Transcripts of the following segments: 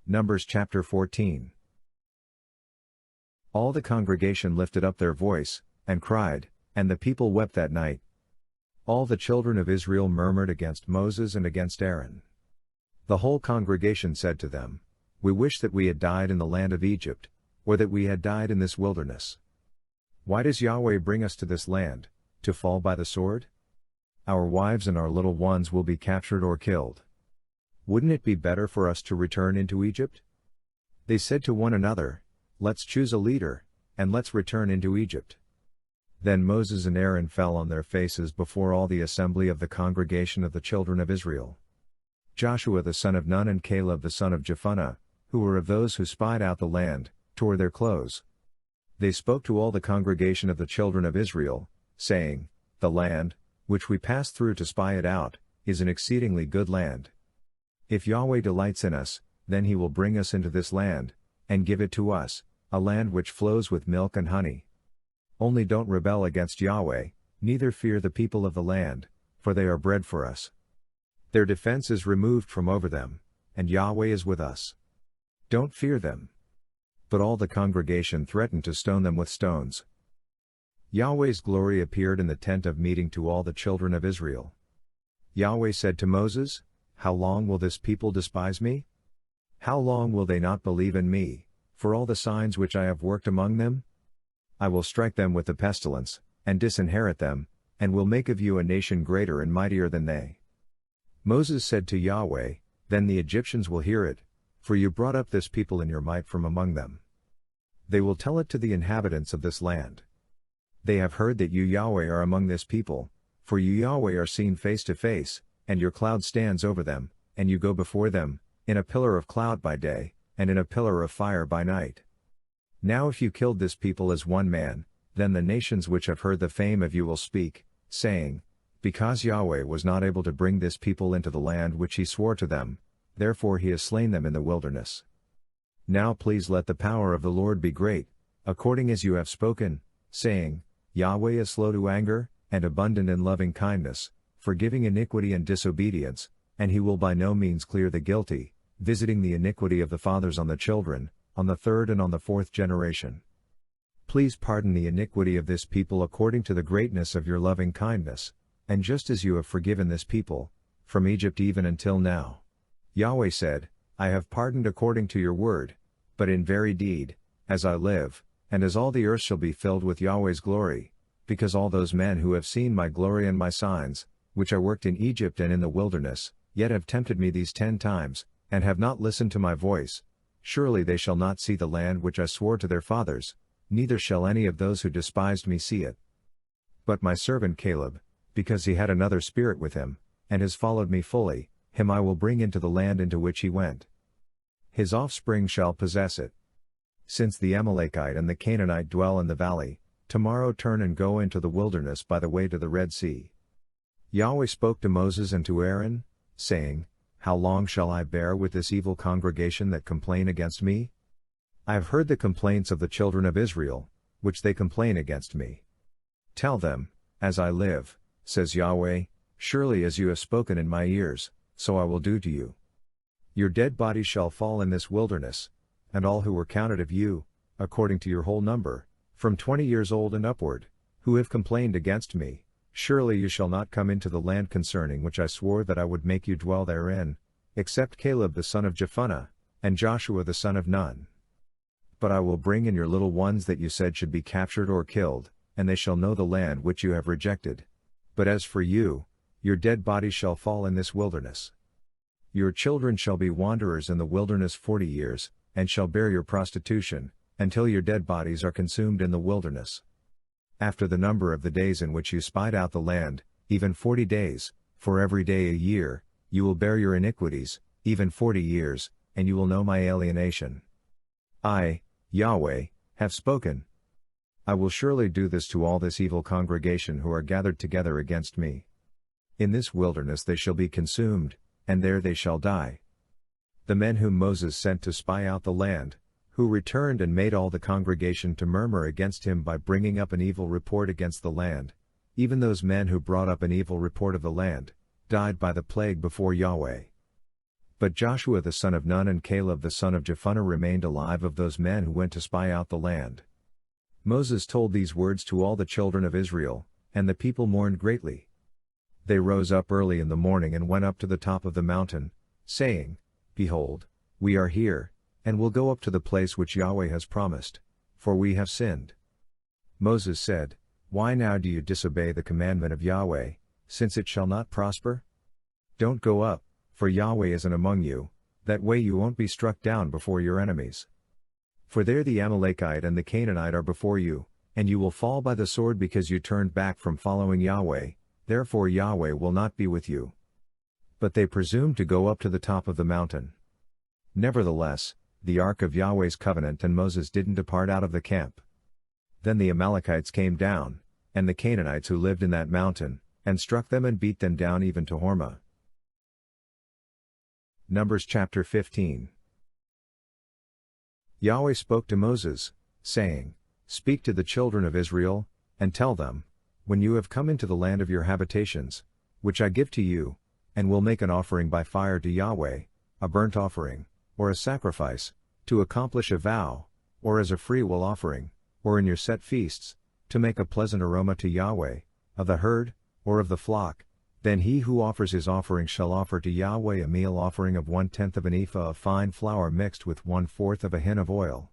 Numbers chapter 14. All the congregation lifted up their voice, and cried, and the people wept that night. All the children of Israel murmured against Moses and against Aaron. The whole congregation said to them, We wish that we had died in the land of Egypt, or that we had died in this wilderness. Why does Yahweh bring us to this land, to fall by the sword? Our wives and our little ones will be captured or killed. Wouldn't it be better for us to return into Egypt? They said to one another, Let's choose a leader, and let's return into Egypt. Then Moses and Aaron fell on their faces before all the assembly of the congregation of the children of Israel. Joshua the son of Nun and Caleb the son of Jephunneh, who were of those who spied out the land, tore their clothes. They spoke to all the congregation of the children of Israel, saying, The land, which we passed through to spy it out, is an exceedingly good land. If Yahweh delights in us, then he will bring us into this land, and give it to us, a land which flows with milk and honey. Only don't rebel against Yahweh, neither fear the people of the land, for they are bread for us. Their defense is removed from over them, and Yahweh is with us. Don't fear them. But all the congregation threatened to stone them with stones. Yahweh's glory appeared in the tent of meeting to all the children of Israel. Yahweh said to Moses, How long will this people despise me? How long will they not believe in me, for all the signs which I have worked among them? I will strike them with the pestilence, and disinherit them, and will make of you a nation greater and mightier than they. Moses said to Yahweh, Then the Egyptians will hear it, for you brought up this people in your might from among them. They will tell it to the inhabitants of this land. They have heard that you Yahweh are among this people, for you Yahweh are seen face to face, and your cloud stands over them, and you go before them, in a pillar of cloud by day, and in a pillar of fire by night. Now if you killed this people as one man, then the nations which have heard the fame of you will speak, saying, Because Yahweh was not able to bring this people into the land which he swore to them, therefore he has slain them in the wilderness. Now please let the power of the Lord be great, according as you have spoken, saying, Yahweh is slow to anger, and abundant in loving kindness, forgiving iniquity and disobedience, and he will by no means clear the guilty, visiting the iniquity of the fathers on the children, on the third and on the fourth generation. Please pardon the iniquity of this people according to the greatness of your loving kindness, and just as you have forgiven this people, from Egypt even until now. Yahweh said, I have pardoned according to your word, but in very deed, as I live, and as all the earth shall be filled with Yahweh's glory, because all those men who have seen my glory and my signs, which I worked in Egypt and in the wilderness, yet have tempted me these 10 times, and have not listened to my voice, surely they shall not see the land which I swore to their fathers, neither shall any of those who despised me see it. But my servant Caleb, because he had another spirit with him, and has followed me fully, him I will bring into the land into which he went. His offspring shall possess it. Since the Amalekite and the Canaanite dwell in the valley, tomorrow turn and go into the wilderness by the way to the Red Sea. Yahweh spoke to Moses and to Aaron, saying, How long shall I bear with this evil congregation that complain against me? I have heard the complaints of the children of Israel, which they complain against me. Tell them, As I live, says Yahweh, surely as you have spoken in my ears, so I will do to you. Your dead bodies shall fall in this wilderness, and all who were counted of you, according to your whole number, from 20 years old and upward, who have complained against me, surely you shall not come into the land concerning which I swore that I would make you dwell therein, except Caleb the son of Jephunneh, and Joshua the son of Nun. But I will bring in your little ones that you said should be captured or killed, and they shall know the land which you have rejected. But as for you, your dead bodies shall fall in this wilderness. Your children shall be wanderers in the wilderness 40 years, and shall bear your prostitution, until your dead bodies are consumed in the wilderness. After the number of the days in which you spied out the land, even 40 days, for every day a year, you will bear your iniquities, even 40 years, and you will know my alienation. I, Yahweh, have spoken. I will surely do this to all this evil congregation who are gathered together against me. In this wilderness they shall be consumed, and there they shall die. The men whom Moses sent to spy out the land, who returned and made all the congregation to murmur against him by bringing up an evil report against the land, even those men who brought up an evil report of the land, died by the plague before Yahweh. But Joshua the son of Nun and Caleb the son of Jephunneh remained alive of those men who went to spy out the land. Moses told these words to all the children of Israel, and the people mourned greatly. They rose up early in the morning and went up to the top of the mountain, saying, Behold, we are here, and will go up to the place which Yahweh has promised, for we have sinned. Moses said, Why now do you disobey the commandment of Yahweh, since it shall not prosper? Don't go up, for Yahweh isn't among you, that way you won't be struck down before your enemies. For there the Amalekite and the Canaanite are before you, and you will fall by the sword because you turned back from following Yahweh, therefore Yahweh will not be with you. But they presumed to go up to the top of the mountain. Nevertheless, the ark of Yahweh's covenant and Moses didn't depart out of the camp. Then the Amalekites came down, and the Canaanites who lived in that mountain, and struck them and beat them down even to Hormah. Numbers chapter 15. Yahweh spoke to Moses, saying, Speak to the children of Israel, and tell them, When you have come into the land of your habitations, which I give to you, and will make an offering by fire to Yahweh, a burnt offering, or a sacrifice, to accomplish a vow, or as a freewill offering, or in your set feasts, to make a pleasant aroma to Yahweh, of the herd, or of the flock, then he who offers his offering shall offer to Yahweh a meal offering of 1/10 of an ephah of fine flour mixed with 1/4 of a hin of oil.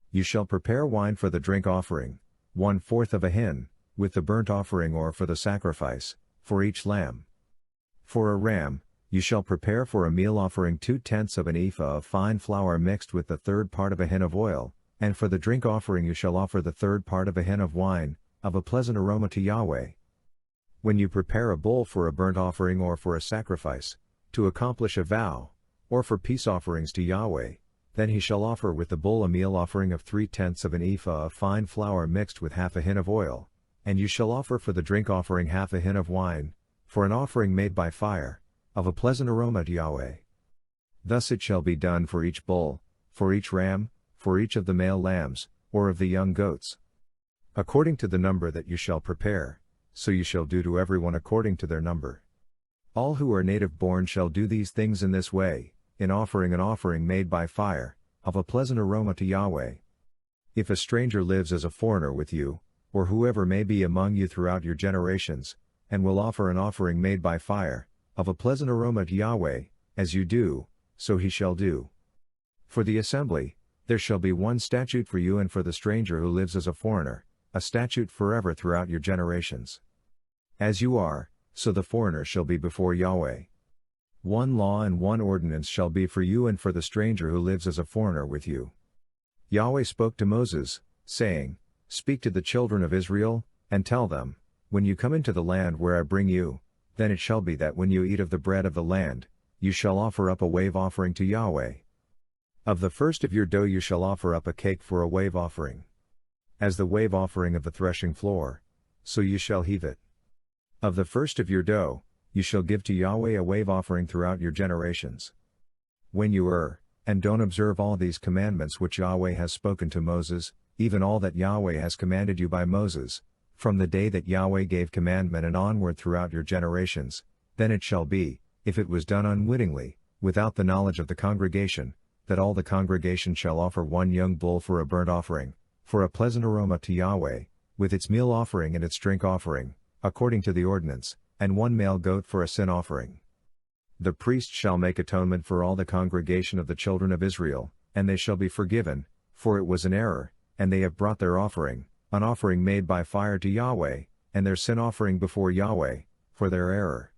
You shall prepare wine for the drink offering, 1/4 of a hin, with the burnt offering or for the sacrifice, for each lamb. For a ram, you shall prepare for a meal offering 2/10 of an ephah of fine flour mixed with the third part of a hin of oil, and for the drink offering you shall offer the third part of a hin of wine, of a pleasant aroma to Yahweh. When you prepare a bull for a burnt offering or for a sacrifice, to accomplish a vow, or for peace offerings to Yahweh, then he shall offer with the bull a meal offering of 3/10 of an ephah of fine flour mixed with half a hin of oil, and you shall offer for the drink offering half a hin of wine, for an offering made by fire, of a pleasant aroma to Yahweh. Thus it shall be done for each bull, for each ram, for each of the male lambs, or of the young goats. According to the number that you shall prepare, so you shall do to everyone according to their number. All who are native born shall do these things in this way, in offering an offering made by fire, of a pleasant aroma to Yahweh. If a stranger lives as a foreigner with you, or whoever may be among you throughout your generations, and will offer an offering made by fire, of a pleasant aroma to Yahweh, as you do, so he shall do. For the assembly, there shall be one statute for you and for the stranger who lives as a foreigner, a statute forever throughout your generations. As you are, so the foreigner shall be before Yahweh. One law and one ordinance shall be for you and for the stranger who lives as a foreigner with you. Yahweh spoke to Moses, saying, Speak to the children of Israel, and tell them, When you come into the land where I bring you, then it shall be that when you eat of the bread of the land, you shall offer up a wave offering to Yahweh. Of the first of your dough you shall offer up a cake for a wave offering. As the wave offering of the threshing floor, so you shall heave it. Of the first of your dough, you shall give to Yahweh a wave offering throughout your generations. When you err, and don't observe all these commandments which Yahweh has spoken to Moses, even all that Yahweh has commanded you by Moses, from the day that Yahweh gave commandment and onward throughout your generations, then it shall be, if it was done unwittingly, without the knowledge of the congregation, that all the congregation shall offer one young bull for a burnt offering, for a pleasant aroma to Yahweh, with its meal offering and its drink offering, according to the ordinance, and one male goat for a sin offering. The priest shall make atonement for all the congregation of the children of Israel, and they shall be forgiven, for it was an error, and they have brought their offering, an offering made by fire to Yahweh, and their sin offering before Yahweh, for their error.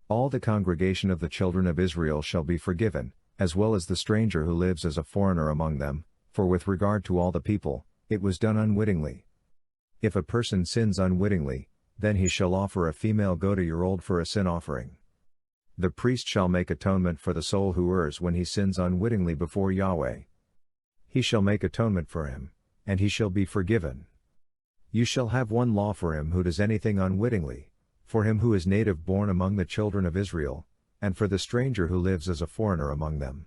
All the congregation of the children of Israel shall be forgiven, as well as the stranger who lives as a foreigner among them, for with regard to all the people, it was done unwittingly. If a person sins unwittingly, then he shall offer a female goat a year old for a sin offering. The priest shall make atonement for the soul who errs when he sins unwittingly before Yahweh. He shall make atonement for him, and he shall be forgiven. You shall have one law for him who does anything unwittingly, for him who is native born among the children of Israel, and for the stranger who lives as a foreigner among them.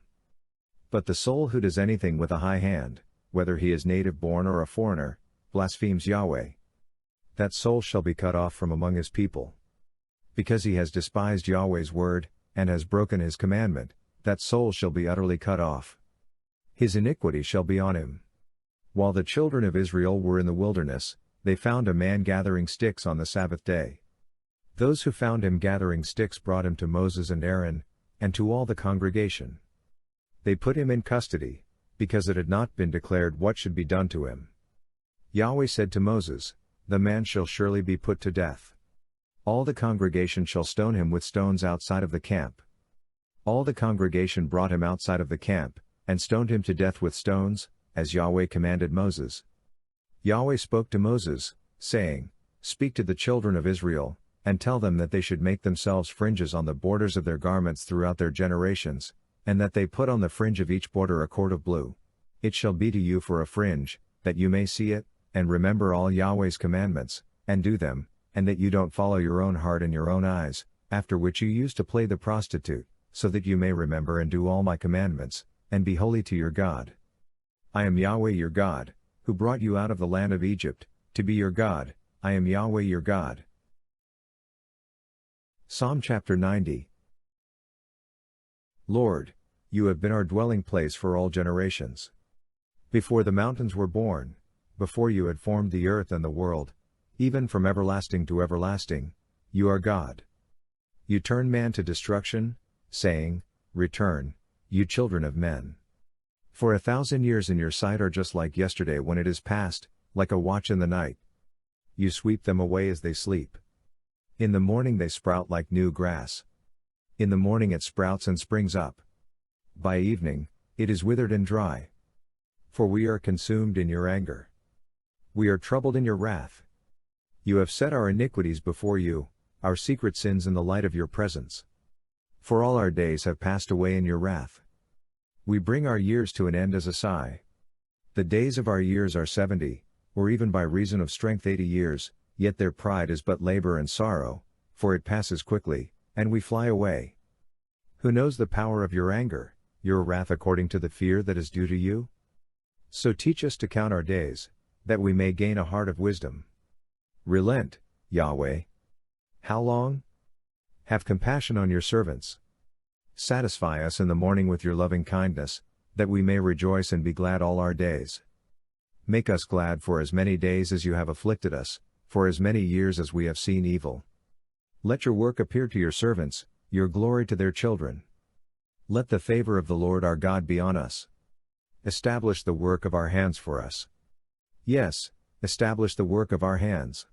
But the soul who does anything with a high hand, whether he is native born or a foreigner, blasphemes Yahweh. That soul shall be cut off from among his people. Because he has despised Yahweh's word, and has broken his commandment, that soul shall be utterly cut off. His iniquity shall be on him. While the children of Israel were in the wilderness, they found a man gathering sticks on the Sabbath day. Those who found him gathering sticks brought him to Moses and Aaron, and to all the congregation. They put him in custody, because it had not been declared what should be done to him. Yahweh said to Moses, "The man shall surely be put to death. All the congregation shall stone him with stones outside of the camp." All the congregation brought him outside of the camp, and stoned him to death with stones, as Yahweh commanded Moses. Yahweh spoke to Moses, saying, "Speak to the children of Israel, and tell them that they should make themselves fringes on the borders of their garments throughout their generations, and that they put on the fringe of each border a cord of blue. It shall be to you for a fringe, that you may see it, and remember all Yahweh's commandments, and do them, and that you don't follow your own heart and your own eyes, after which you used to play the prostitute, so that you may remember and do all my commandments, and be holy to your God. I am Yahweh your God, who brought you out of the land of Egypt, to be your God. I am Yahweh your God." Psalm chapter 90. Lord, you have been our dwelling place for all generations. Before the mountains were born, before you had formed the earth and the world, even from everlasting to everlasting, you are God. You turn man to destruction, saying, "Return, you children of men." For 1,000 years in your sight are just like yesterday when it is past, like a watch in the night. You sweep them away as they sleep. In the morning they sprout like new grass. In the morning it sprouts and springs up. By evening, it is withered and dry. For we are consumed in your anger. We are troubled in your wrath. You have set our iniquities before you, our secret sins in the light of your presence. For all our days have passed away in your wrath. We bring our years to an end as a sigh. The days of our years are 70, or even by reason of strength 80 years, yet their pride is but labor and sorrow, for it passes quickly, and we fly away. Who knows the power of your anger, your wrath according to the fear that is due to you? So teach us to count our days, that we may gain a heart of wisdom. Relent, Yahweh. How long? Have compassion on your servants. Satisfy us in the morning with your loving kindness, that we may rejoice and be glad all our days. Make us glad for as many days as you have afflicted us, for as many years as we have seen evil. Let your work appear to your servants, your glory to their children. Let the favor of the Lord our God be on us. Establish the work of our hands for us. Yes, establish the work of our hands.